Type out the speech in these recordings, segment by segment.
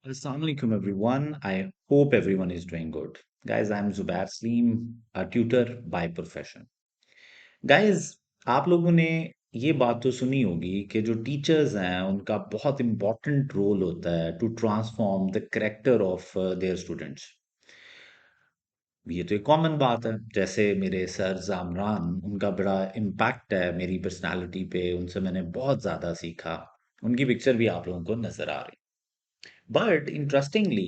Assalamu alaikum everyone. I hope everyone is doing good. Guys, I'm Zubair Salim, a tutor by profession. Guys, आप लोगों ने ये बात तो सुनी होगी कि जो टीचर्स हैं उनका बहुत इंपॉर्टेंट रोल होता है to transform the character of their students. ये तो एक कॉमन बात है। जैसे मेरे सर जामरान, उनका बड़ा इम्पैक्ट है मेरी पर्सनालिटी पे, उनसे मैंने बहुत ज़्यादा सीखा। उनकी पिक्चर भी आप लोगों को नज़र आ रही। बट इंटरेस्टिंगली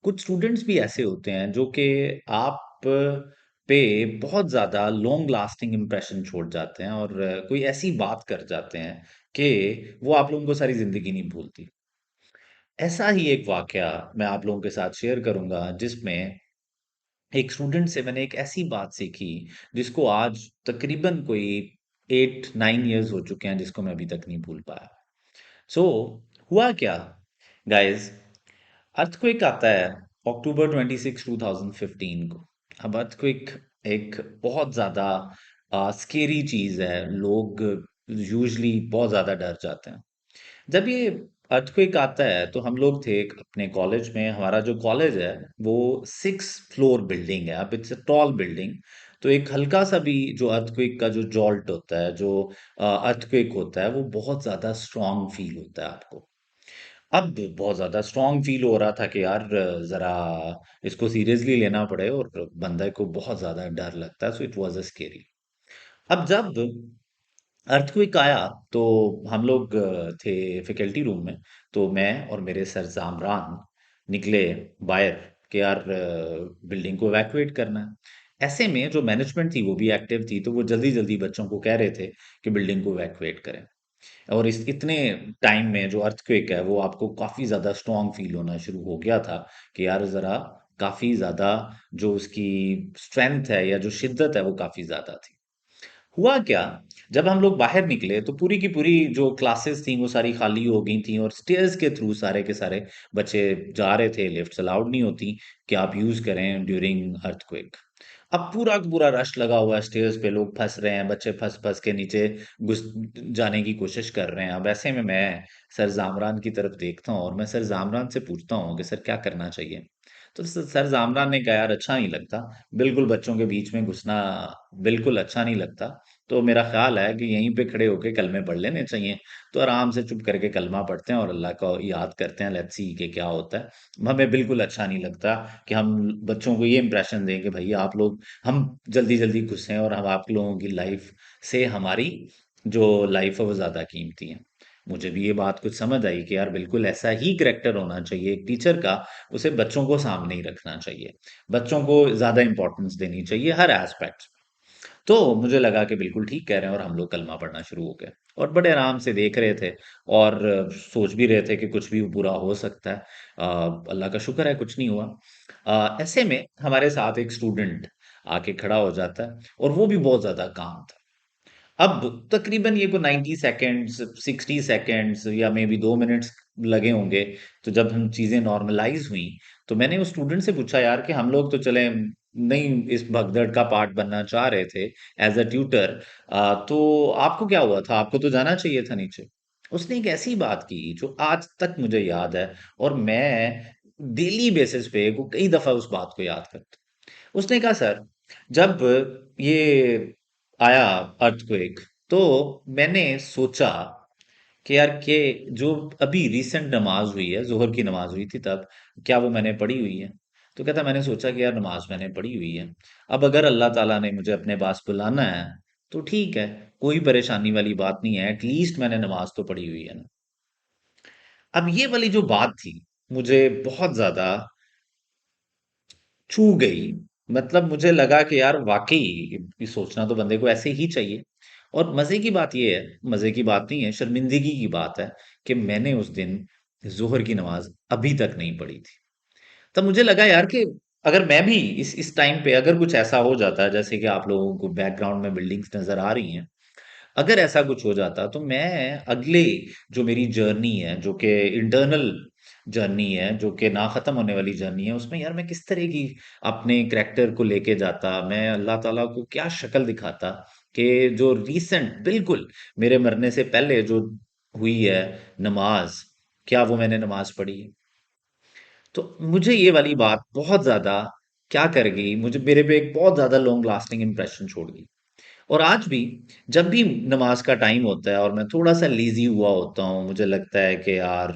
कुछ स्टूडेंट्स भी ऐसे होते हैं जो कि आप पे बहुत ज़्यादा लॉन्ग लास्टिंग इम्प्रेशन छोड़ जाते हैं और कोई ऐसी बात कर जाते हैं कि वो आप लोगों को सारी ज़िंदगी नहीं भूलती। ऐसा ही एक वाकया मैं आप लोगों के साथ शेयर करूँगा जिसमें एक स्टूडेंट से मैंने एक ऐसी बात सीखी जिसको आज तकरीबन कोई 8-9 इयर्स हो चुके हैं, जिसको मैं अभी तक नहीं भूल पाया। सो हुआ क्या गाइस, अर्थक्वेक आता है अक्टूबर 26 2015 को। अब अर्थक्वेक एक बहुत ज़्यादा स्केरी चीज़ है। लोग यूजुअली बहुत ज़्यादा डर जाते हैं जब ये अर्थक्वेक आता है। तो हम लोग थे अपने कॉलेज में। हमारा जो कॉलेज है वो 6 फ्लोर बिल्डिंग है। अब इट्स अ टॉल बिल्डिंग। तो एक हल्का सा भी जो अर्थक्वेक का जो जॉल्ट होता है, जो अर्थक्वेक होता है, वो बहुत ज़्यादा स्ट्रांग फील होता है आपको। अब बहुत ज़्यादा स्ट्रांग फ़ील हो रहा था कि यार ज़रा इसको सीरियसली लेना पड़े, और बंदे को बहुत ज़्यादा डर लगता है। So it was a scary. अब जब अर्थक्वेक आया तो हम लोग थे फैकल्टी रूम में। तो मैं और मेरे सर ज़ामरान निकले बाहर कि यार बिल्डिंग को इवैक्यूएट करना है। ऐसे में जो मैनेजमेंट थी वो भी एक्टिव थी, तो वो जल्दी-जल्दी बच्चों को कह रहे थे कि बिल्डिंग को इवैक्यूएट करें। और इस इतने टाइम में जो अर्थक्वेक है वो आपको काफ़ी ज़्यादा स्ट्रॉन्ग फील होना शुरू हो गया था कि यार ज़रा काफ़ी ज़्यादा जो उसकी स्ट्रेंथ है या जो शिद्दत है वो काफ़ी ज़्यादा थी। हुआ क्या, जब हम लोग बाहर निकले तो पूरी की पूरी जो क्लासेस थी वो सारी खाली हो गई थी, और स्टेयर्स के थ्रू सारे के सारे बच्चे जा रहे थे। लिफ्ट्स अलाउड नहीं होती कि आप यूज़ करें ड्यूरिंग अर्थक्वेक। अब पूरा का पूरा रश लगा हुआ है स्टेयर्स पे, लोग फंस रहे हैं, बच्चे फंस फंस के नीचे घुस जाने की कोशिश कर रहे हैं। अब ऐसे में मैं सर जामरान की तरफ देखता हूँ और मैं सर जामरान से पूछता हूँ कि सर क्या करना चाहिए। तो सर जामरान ने कहा यार अच्छा नहीं लगता, बिल्कुल बच्चों के बीच में घुसना बिल्कुल अच्छा नहीं लगता। तो मेरा ख़्याल है कि यहीं पे खड़े होके कलमे पढ़ लेने चाहिए। तो आराम से चुप करके कलमा पढ़ते हैं और अल्लाह को याद करते हैं, लेट्स सी कि क्या होता है। हमें बिल्कुल अच्छा नहीं लगता कि हम बच्चों को ये इंप्रेशन दें कि भैया आप लोग, हम जल्दी-जल्दी घुसें और हम आप लोगों की लाइफ़ से हमारी जो लाइफ़ है वो ज़्यादा कीमती है। मुझे भी ये बात कुछ समझ आई कि यार बिल्कुल ऐसा ही करैक्टर होना चाहिए एक टीचर का। उसे बच्चों को सामने ही रखना चाहिए। बच्चों को ज़्यादा इम्पोर्टेंस देनी चाहिए हर एस्पेक्ट। तो मुझे लगा कि बिल्कुल ठीक कह रहे हैं, और हम लोग कलमा पढ़ना शुरू हो गए और बड़े आराम से देख रहे थे। और सोच भी रहे थे कि कुछ भी बुरा हो सकता है। अल्लाह का शुक्र है कुछ नहीं हुआ। ऐसे में हमारे साथ एक स्टूडेंट आके खड़ा हो जाता है और वो भी बहुत ज़्यादा काम था। अब तकरीबन ये को 90 सेकंड्स, 60 सेकंड्स या मे बी 2 मिनट्स लगे होंगे। तो जब हम चीज़ें नॉर्मलाइज़ हुई, तो मैंने उस स्टूडेंट से पूछा यार कि हम लोग तो चले नहीं इस भगदड़ का पार्ट बनना चाह रहे थे एज़ अ ट्यूटर। तो आपको क्या हुआ था? आपको तो जाना चाहिए था नीचे। उसने एक ऐसी बात की जो आज तक मुझे याद है, और मैं डेली बेसिस पे को कई दफ़ा उस बात को याद करता हूँ। उसने कहा सर, जब ये आया अर्थक्वेक, तो मैंने सोचा कि यार के जो अभी रिसेंट नमाज हुई है, जोहर की नमाज हुई थी तब, क्या वो मैंने पढ़ी हुई है? तो कहता मैंने सोचा कि यार नमाज मैंने पढ़ी हुई है। अब अगर अल्लाह ताला ने मुझे अपने पास बुलाना है तो ठीक है, कोई परेशानी वाली बात नहीं है, एटलीस्ट मैंने नमाज तो पढ़ी हुई है ना। अब ये वाली जो बात थी, मुझे बहुत ज्यादा छू गई। मतलब मुझे लगा कि यार वाक़ई ये सोचना तो बंदे को ऐसे ही चाहिए। और मज़े की बात ये है, मज़े की बात नहीं है, शर्मिंदगी की बात है कि मैंने उस दिन ज़ोहर की नमाज़ अभी तक नहीं पढ़ी थी। तब मुझे लगा यार कि अगर मैं भी इस टाइम पे अगर कुछ ऐसा हो जाता है, जैसे कि आप लोगों को बैकग्राउंड में बिल्डिंग्स नज़र आ रही हैं, अगर ऐसा कुछ हो जाता तो मैं अगले जो मेरी जर्नी है, जो कि इंटरनल जर्नी है, जो कि ना ख़त्म होने वाली जर्नी है, उसमें यार मैं किस तरह की अपने करैक्टर को लेके जाता, मैं अल्लाह ताला को क्या शक्ल दिखाता कि जो रीसेंट बिल्कुल मेरे मरने से पहले जो हुई है नमाज़, क्या वो मैंने नमाज़ पढ़ी है? तो मुझे ये वाली बात बहुत ज़्यादा क्या कर गई, मुझे मेरे पे एक बहुत ज़्यादा लॉन्ग लास्टिंग इम्प्रेशन छोड़ गई। और आज भी जब भी नमाज का टाइम होता है और मैं थोड़ा-सा लेज़ी हुआ होता हूँ, मुझे लगता है कि यार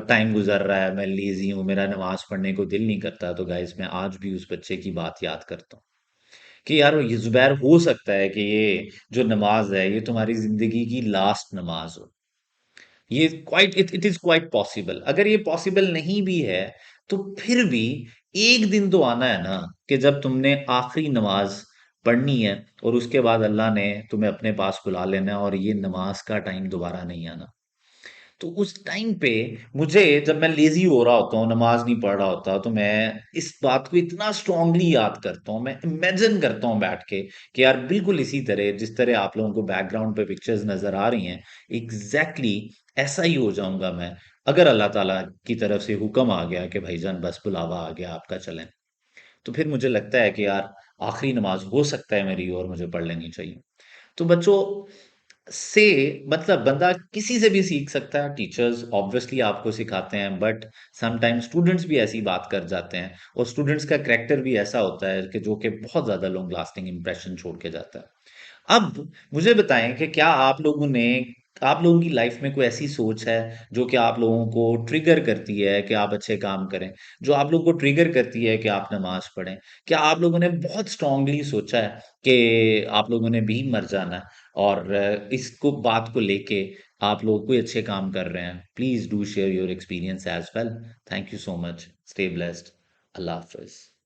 टाइम गुज़र रहा है, मैं लेज़ी हूँ, मेरा नमाज़ पढ़ने को दिल नहीं करता, तो गाइज़ मैं आज भी उस बच्चे की बात याद करता हूँ कि यार ये ज़ुबैर, हो सकता है कि ये जो नमाज़ है, ये तुम्हारी ज़िंदगी की लास्ट नमाज़ हो। ये quite it it is quite possible. अगर ये पॉसिबल नहीं भी है, तो फिर भी एक दिन तो आना है ना कि जब तुमने आखिरी नमाज़ पढ़नी है और उसके बाद अल्लाह ने तुम्हें अपने पास बुला लेना है और ये नमाज़ का टाइम दोबारा नहीं आना। तो उस टाइम पे मुझे, जब मैं लेज़ी हो रहा होता हूँ, नमाज़ नहीं पढ़ रहा होता, तो मैं इस बात को इतना स्ट्रॉन्गली याद करता हूँ, मैं इमेजिन करता हूँ बैठ के कि यार बिल्कुल इसी तरह जिस तरह आप लोगों को बैकग्राउंड पे पिक्चर्स नज़र आ रही हैं, एग्ज़ैक्टली ऐसा ही हो जाऊँगा मैं, अगर अल्लाह ताला की तरफ से हुक्म आ गया कि भाईजान बस बुलावा आ गया आपका, चलें। तो फिर मुझे लगता है कि यार आखिरी नमाज़ हो सकता है मेरी और मुझे पढ़ लेनी चाहिए। तो बच्चों से, मतलब बंदा किसी से भी सीख सकता है, टीचर्स ऑब्वियसली आपको सिखाते हैं, बट समटाइम्स स्टूडेंट्स भी ऐसी बात कर जाते हैं और स्टूडेंट्स का करैक्टर भी ऐसा होता है कि जो कि बहुत ज़्यादा लॉन्ग लास्टिंग इंप्रेशन छोड़ के जाता है। अब मुझे बताएं कि क्या आप लोगों की लाइफ में कोई ऐसी सोच है जो कि आप लोगों को ट्रिगर करती है कि आप अच्छे काम करें, जो आप लोगों को ट्रिगर करती है कि आप नमाज पढ़ें? क्या आप लोगों ने बहुत स्ट्रांगली सोचा है कि आप लोगों ने भी मर जाना है और इसको बात को लेके आप लोग कोई अच्छे काम कर रहे हैं? Please do share your experience as well. Thank you so much. Stay blessed. अल्लाह हाफिज।